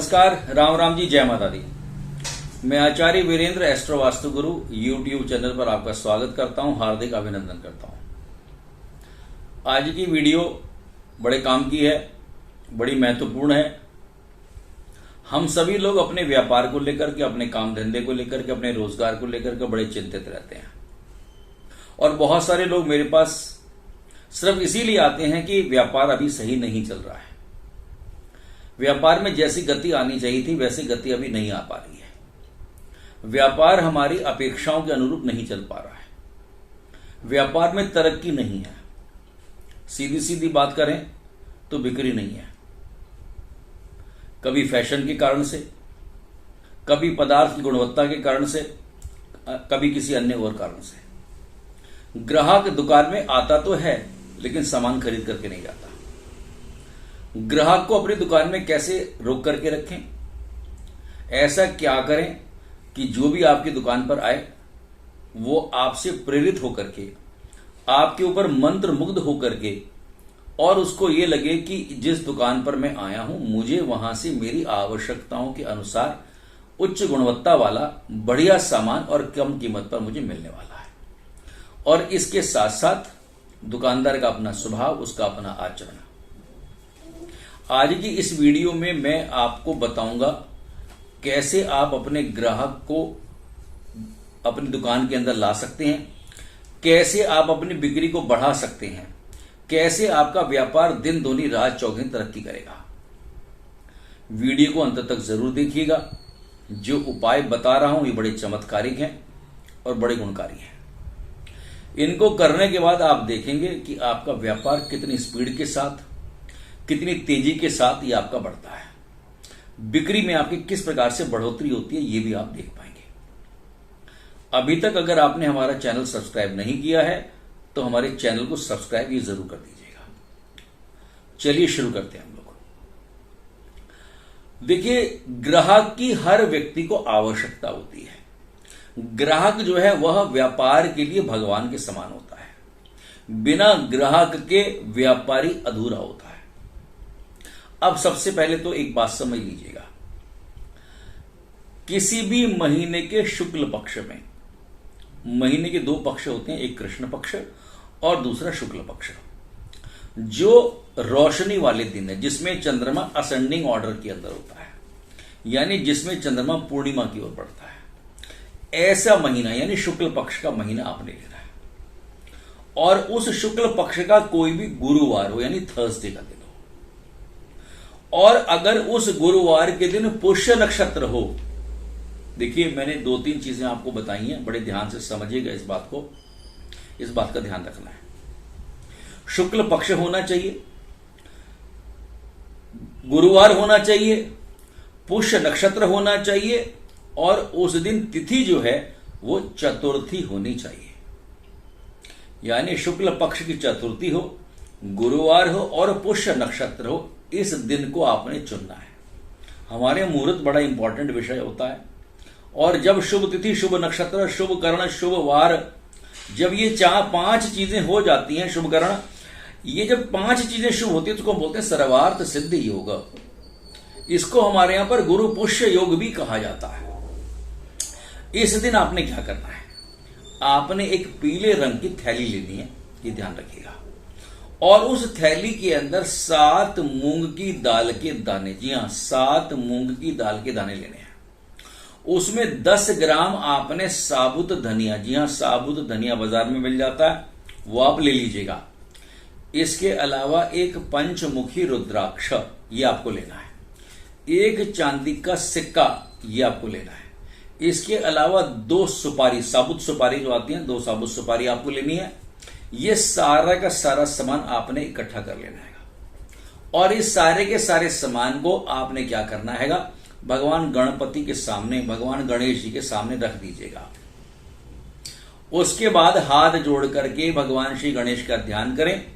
नमस्कार, राम राम जी, जय माता दी। मैं आचार्य वीरेंद्र एस्ट्रो वास्तु गुरु यूट्यूब चैनल पर आपका स्वागत करता हूं, हार्दिक अभिनंदन करता हूं। आज की वीडियो बड़े काम की है, बड़ी महत्वपूर्ण है। हम सभी लोग अपने व्यापार को लेकर के, अपने काम धंधे को लेकर के, अपने रोजगार को लेकर के बड़े चिंतित रहते हैं। और बहुत सारे लोग मेरे पास सिर्फ इसीलिए आते हैं कि व्यापार अभी सही नहीं चल रहा है। व्यापार में जैसी गति आनी चाहिए थी वैसी गति अभी नहीं आ पा रही है। व्यापार हमारी अपेक्षाओं के अनुरूप नहीं चल पा रहा है। व्यापार में तरक्की नहीं है। सीधी सीधी बात करें तो बिक्री नहीं है। कभी फैशन के कारण से, कभी पदार्थ की गुणवत्ता के कारण से, कभी किसी अन्य और कारण से। ग्राहक दुकान में आता तो है लेकिन सामान खरीद करके नहीं जाता। ग्राहक को अपनी दुकान में कैसे रोक करके रखें? ऐसा क्या करें कि जो भी आपकी दुकान पर आए वो आपसे प्रेरित होकर के, आपके ऊपर मंत्र मुग्ध होकर के, और उसको ये लगे कि जिस दुकान पर मैं आया हूं मुझे वहां से मेरी आवश्यकताओं के अनुसार उच्च गुणवत्ता वाला बढ़िया सामान और कम कीमत पर मुझे मिलने वाला है। और इसके साथ साथ दुकानदार का अपना स्वभाव, उसका अपना आचरण। आज की इस वीडियो में मैं आपको बताऊंगा कैसे आप अपने ग्राहक को अपनी दुकान के अंदर ला सकते हैं, कैसे आप अपनी बिक्री को बढ़ा सकते हैं, कैसे आपका व्यापार दिन दूनी रात चौगुनी तरक्की करेगा। वीडियो को अंत तक जरूर देखिएगा। जो उपाय बता रहा हूं ये बड़े चमत्कारिक हैं और बड़े गुणकारी हैं। इनको करने के बाद आप देखेंगे कि आपका व्यापार कितनी स्पीड के साथ, कितनी तेजी के साथ ये आपका बढ़ता है। बिक्री में आपकी किस प्रकार से बढ़ोतरी होती है ये भी आप देख पाएंगे। अभी तक अगर आपने हमारा चैनल सब्सक्राइब नहीं किया है तो हमारे चैनल को सब्सक्राइब ये जरूर कर दीजिएगा। चलिए शुरू करते हैं हम लोग। देखिए, ग्राहक की हर व्यक्ति को आवश्यकता होती है। ग्राहक जो है वह व्यापार के लिए भगवान के समान होता है। बिना ग्राहक के व्यापारी अधूरा होता है। अब सबसे पहले तो एक बात समझ लीजिएगा, किसी भी महीने के शुक्ल पक्ष में, महीने के दो पक्ष होते हैं, एक कृष्ण पक्ष और दूसरा शुक्ल पक्ष। जो रोशनी वाले दिन है, जिसमें चंद्रमा असेंडिंग ऑर्डर के अंदर होता है, यानी जिसमें चंद्रमा पूर्णिमा की ओर बढ़ता है, ऐसा महीना यानी शुक्ल पक्ष का महीना आपने लेना है। और उस शुक्ल पक्ष का कोई भी गुरुवार हो, यानी थर्सडे का दिन हो। और अगर उस गुरुवार के दिन पुष्य नक्षत्र हो, देखिए मैंने दो तीन चीजें आपको बताई हैं, बड़े ध्यान से समझिएगा इस बात को, इस बात का ध्यान रखना है। शुक्ल पक्ष होना चाहिए, गुरुवार होना चाहिए, पुष्य नक्षत्र होना चाहिए, और उस दिन तिथि जो है वो चतुर्थी होनी चाहिए। यानी शुक्ल पक्ष की चतुर्थी हो, गुरुवार हो और पुष्य नक्षत्र हो, इस दिन को आपने चुनना है। हमारे मुहूर्त बड़ा इंपॉर्टेंट विषय होता है। और जब शुभ तिथि, शुभ नक्षत्र, शुभ करण, शुभ वार, जब ये पांच चीजें हो जाती हैं, शुभ करण, ये जब पांच चीजें शुभ होती है तो उसको बोलते हैं सर्वार्थ सिद्ध योग। इसको हमारे यहां पर गुरु पुष्य योग भी कहा जाता है। इस दिन आपने क्या करना है, आपने एक पीले रंग की थैली लेनी है, ये ध्यान रखिएगा। और उस थैली के अंदर 7 मूंग की दाल के दाने, जी हां 7 मूंग की दाल के दाने लेने हैं। उसमें 10 ग्राम आपने साबुत धनिया, जी हां साबुत धनिया बाजार में मिल जाता है, वो आप ले लीजिएगा। इसके अलावा एक पंचमुखी रुद्राक्ष ये आपको लेना है। एक चांदी का सिक्का ये आपको लेना है। इसके अलावा 2 सुपारी, साबुत सुपारी जो आती है, 2 साबुत सुपारी आपको लेनी है। ये सारा का सारा सामान आपने इकट्ठा कर लेना है। और इस सारे के सारे सामान को आपने क्या करना है, भगवान गणपति के सामने, भगवान गणेश जी के सामने रख दीजिएगा। उसके बाद हाथ जोड़ करके भगवान श्री गणेश का ध्यान करें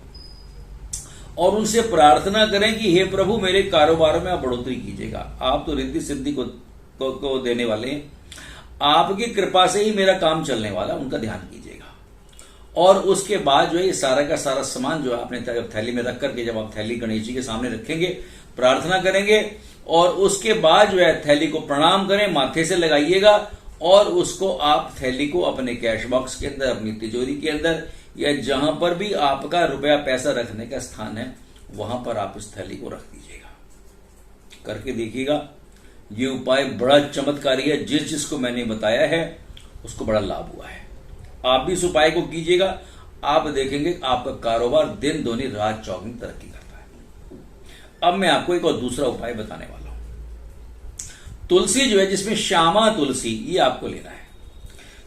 और उनसे प्रार्थना करें कि हे प्रभु मेरे कारोबार में आप बढ़ोतरी कीजिएगा। आप तो रिद्धि सिद्धि को देने वाले हैं, आपकी कृपा से ही मेरा काम चलने वाला, उनका ध्यान कीजिएगा। और उसके बाद जो है ये सारा का सारा सामान जो है आपने थैली में रख करके, जब आप थैली गणेश जी के सामने रखेंगे, प्रार्थना करेंगे और उसके बाद जो है थैली को प्रणाम करें, माथे से लगाइएगा और उसको आप थैली को अपने कैश बॉक्स के अंदर, अपनी तिजोरी के अंदर या जहां पर भी आपका रुपया पैसा रखने का स्थान है वहां पर आप इस थैली को रख दीजिएगा। करके देखिएगा, ये उपाय बड़ा चमत्कारी है। जिसको मैंने बताया है उसको बड़ा लाभ हुआ है। आप भी इस उपाय को कीजिएगा, आप देखेंगे आपका कारोबार दिन दोनी रात चौगुनी तरक्की करता है। अब मैं आपको एक और दूसरा उपाय बताने वाला हूं। तुलसी जो है, जिसमें श्यामा तुलसी, ये आपको लेना है।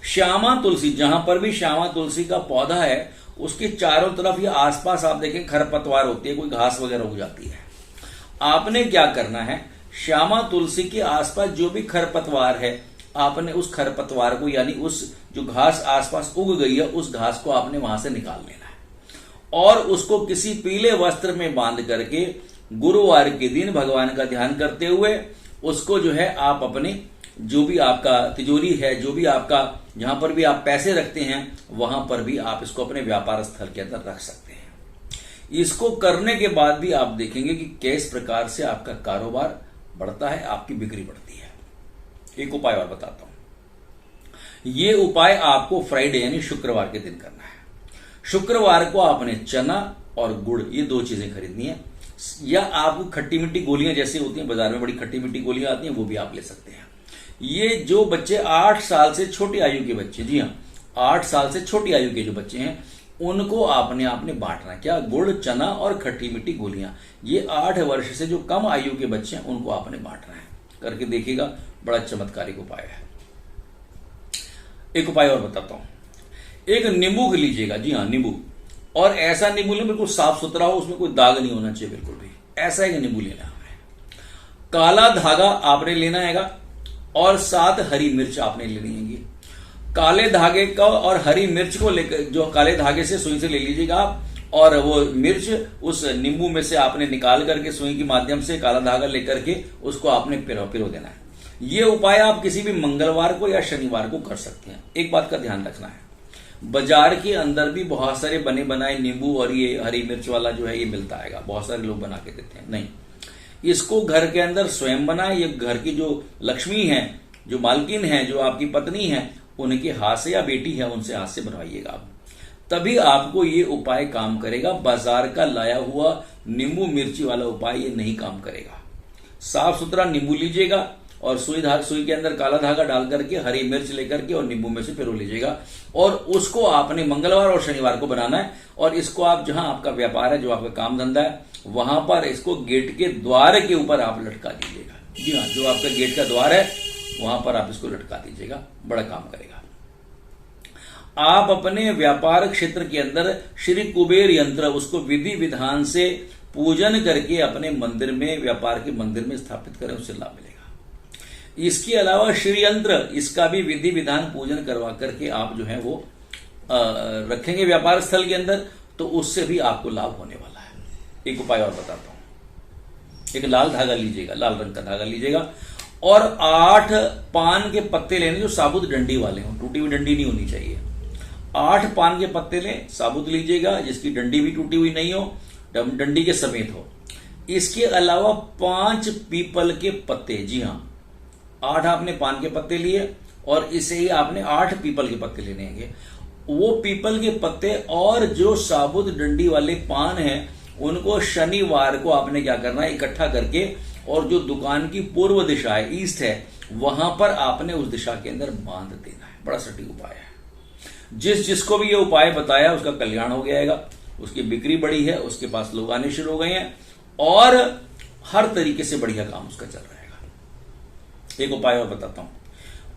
श्यामा तुलसी, जहां पर भी श्यामा तुलसी का पौधा है उसके चारों तरफ या आसपास आप देखें खरपतवार होती है, कोई घास वगैरह उग जाती है। आपने क्या करना है, श्यामा तुलसी के आसपास जो भी खरपतवार है, आपने उस खरपतवार को, यानी उस जो घास आसपास उग गई है, उस घास को आपने वहां से निकाल लेना है और उसको किसी पीले वस्त्र में बांध करके गुरुवार के दिन भगवान का ध्यान करते हुए उसको जो है आप अपने जो भी आपका तिजोरी है, जो भी आपका जहां पर भी आप पैसे रखते हैं वहां पर भी आप इसको अपने व्यापार स्थल के अंदर रख सकते हैं। इसको करने के बाद भी आप देखेंगे कि किस प्रकार से आपका कारोबार बढ़ता है, आपकी बिक्री बढ़ती है। एक उपाय और बताता हूं। ये उपाय आपको फ्राइडे यानी शुक्रवार के दिन करना है। शुक्रवार को आपने चना और गुड़, ये दो चीजें खरीदनी है, या आपको खट्टी मिट्टी गोलियां जैसे होती हैं बाजार में, बड़ी खट्टी मिट्टी गोलियां आती हैं, वो भी आप ले सकते हैं। ये जो बच्चे 8 साल से छोटी आयु के बच्चे, जी हाँ 8 साल से छोटी आयु के जो बच्चे हैं उनको आपने बांटना है। क्या, गुड़, चना और खट्टी मिट्टी गोलियां, ये 8 वर्ष से जो कम आयु के बच्चे हैं उनको आपने बांटना है। करके देखिएगा, बड़ा चमत्कारिक उपाय है। एक उपाय और बताता हूं। एक नींबू लीजिएगा, जी हाँ नींबू, और ऐसा नींबू लेना बिल्कुल साफ सुथरा हो, उसमें कोई दाग नहीं होना चाहिए बिल्कुल भी, ऐसा एक नींबू लेना है। काला धागा आपने लेना है और 7 हरी मिर्च आपने लेनी है। काले धागे का और हरी मिर्च को लेकर, जो काले धागे से सुई से ले लीजिएगा आप, और वो मिर्च उस नींबू में से आपने निकाल करके सुई के माध्यम से काला धागा लेकर के उसको आपने पिरो देना है। ये उपाय आप किसी भी मंगलवार को या शनिवार को कर सकते हैं। एक बात का ध्यान रखना है, बाजार के अंदर भी बहुत सारे बने बनाए नींबू और ये हरी मिर्च वाला जो है ये मिलता है, बहुत सारे लोग बना के देते हैं। नहीं, इसको घर के अंदर स्वयं बनाए। ये घर की जो लक्ष्मी है, जो मालकिन है, जो आपकी पत्नी है, उनके हाथ से या बेटी है उनसे हाथ से बनवाइएगा आप, तभी आपको ये उपाय काम करेगा। बाजार का लाया हुआ नींबू मिर्ची वाला उपाय ये नहीं काम करेगा। साफ सुथरा नींबू लीजिएगा और सुई के अंदर काला धागा डाल करके हरी मिर्च लेकर के और नींबू में से पिरो लीजिएगा और उसको आपने मंगलवार और शनिवार को बनाना है। और इसको आप जहां आपका व्यापार है, जो आपका काम धंधा है, वहां पर इसको गेट के द्वार के ऊपर आप लटका दीजिएगा। जी हाँ, जो आपका गेट का द्वार है वहां पर आप इसको लटका दीजिएगा, बड़ा काम करेगा। आप अपने व्यापार क्षेत्र के अंदर श्री कुबेर यंत्र, उसको विधि विधान से पूजन करके अपने मंदिर में, व्यापार के मंदिर में स्थापित करें, उससे लाभ मिलेगा। इसके अलावा श्री यंत्र, इसका भी विधि विधान पूजन करवा करके आप जो है वो रखेंगे व्यापार स्थल के अंदर, तो उससे भी आपको लाभ होने वाला है। एक उपाय और बताता हूं। एक लाल धागा लीजिएगा, लाल रंग का धागा लीजिएगा और 8 पान के पत्ते लेने, जो साबुत डंडी वाले हों, टूटी हुई डंडी नहीं होनी चाहिए। 8 पान के पत्ते लें, साबुत लीजिएगा, जिसकी डंडी भी टूटी हुई नहीं हो, डंडी के समेत हो। इसके अलावा 5 पीपल के पत्ते, जी हां 8 आपने पान के पत्ते लिए और इसे ही आपने 8 पीपल के पत्ते लेने हैं। वो पीपल के पत्ते और जो साबुत डंडी वाले पान हैं उनको शनिवार को आपने क्या करना है, इकट्ठा करके, और जो दुकान की पूर्व दिशा है, ईस्ट है, वहां पर आपने उस दिशा के अंदर बांध देना है। बड़ा सटीक उपाय है। जिसको भी ये उपाय बताया उसका कल्याण हो गया, उसकी बिक्री बढ़ी है, उसके पास लोग आने शुरू हो गए हैं और हर तरीके से बढ़िया काम उसका चल रहा है। एक उपाय और बताता हूं।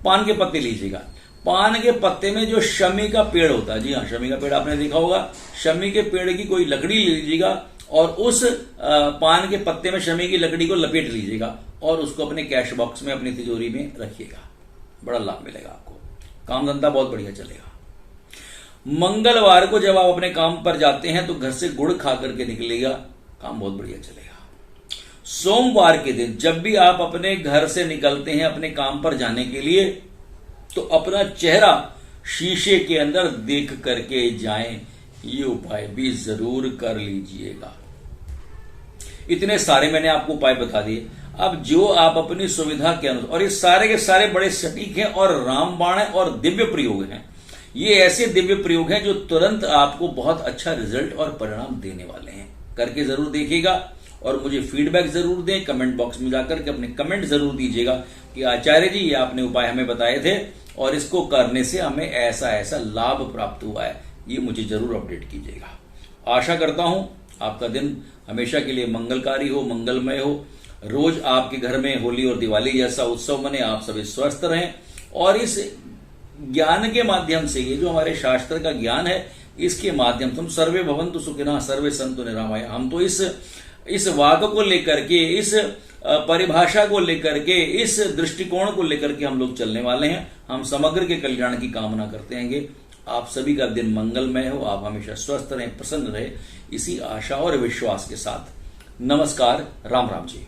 पान के पत्ते लीजिएगा, पान के पत्ते में जो शमी का पेड़ होता है, जी हाँ शमी का पेड़ आपने देखा होगा, शमी के पेड़ की कोई लकड़ी लीजिएगा और उस पान के पत्ते में शमी की लकड़ी को लपेट लीजिएगा और उसको अपने कैश बॉक्स में, अपनी तिजोरी में रखिएगा। बड़ा लाभ मिलेगा आपको, काम धंधा बहुत बढ़िया चलेगा। मंगलवार को जब आप अपने काम पर जाते हैं तो घर से गुड़ खा करके निकलेगा, काम बहुत बढ़िया चलेगा। सोमवार के दिन जब भी आप अपने घर से निकलते हैं अपने काम पर जाने के लिए, तो अपना चेहरा शीशे के अंदर देख करके जाएं। ये उपाय भी जरूर कर लीजिएगा। इतने सारे मैंने आपको उपाय बता दिए। अब जो आप अपनी सुविधा के अनुसार, और ये सारे के सारे बड़े सटीक हैं और रामबाण है और दिव्य प्रयोग हैं। ये ऐसे दिव्य प्रयोग हैं जो तुरंत आपको बहुत अच्छा रिजल्ट और परिणाम देने वाले हैं। करके जरूर देखिएगा और मुझे फीडबैक जरूर दें। कमेंट बॉक्स में जाकर के अपने कमेंट जरूर दीजिएगा कि आचार्य जी ये आपने उपाय हमें बताए थे और इसको करने से हमें ऐसा ऐसा लाभ प्राप्त हुआ है, ये मुझे जरूर अपडेट कीजिएगा। आशा करता हूं आपका दिन हमेशा के लिए मंगलकारी हो, मंगलमय हो। रोज आपके घर में होली और दिवाली जैसा उत्सव मने, आप सभी स्वस्थ रहें और इस ज्ञान के माध्यम से, ये जो हमारे शास्त्र का ज्ञान है, इसके माध्यम से हम सर्वे भवन्तु सुखिनः सर्वे सन्तु निरामया, हम तो इस वाक्य को लेकर के, इस परिभाषा को लेकर के, इस दृष्टिकोण को लेकर के हम लोग चलने वाले हैं। हम समग्र के कल्याण की कामना करते हैं। आप सभी का दिन मंगलमय हो, आप हमेशा स्वस्थ रहें, प्रसन्न रहे, इसी आशा और विश्वास के साथ नमस्कार, राम राम जी।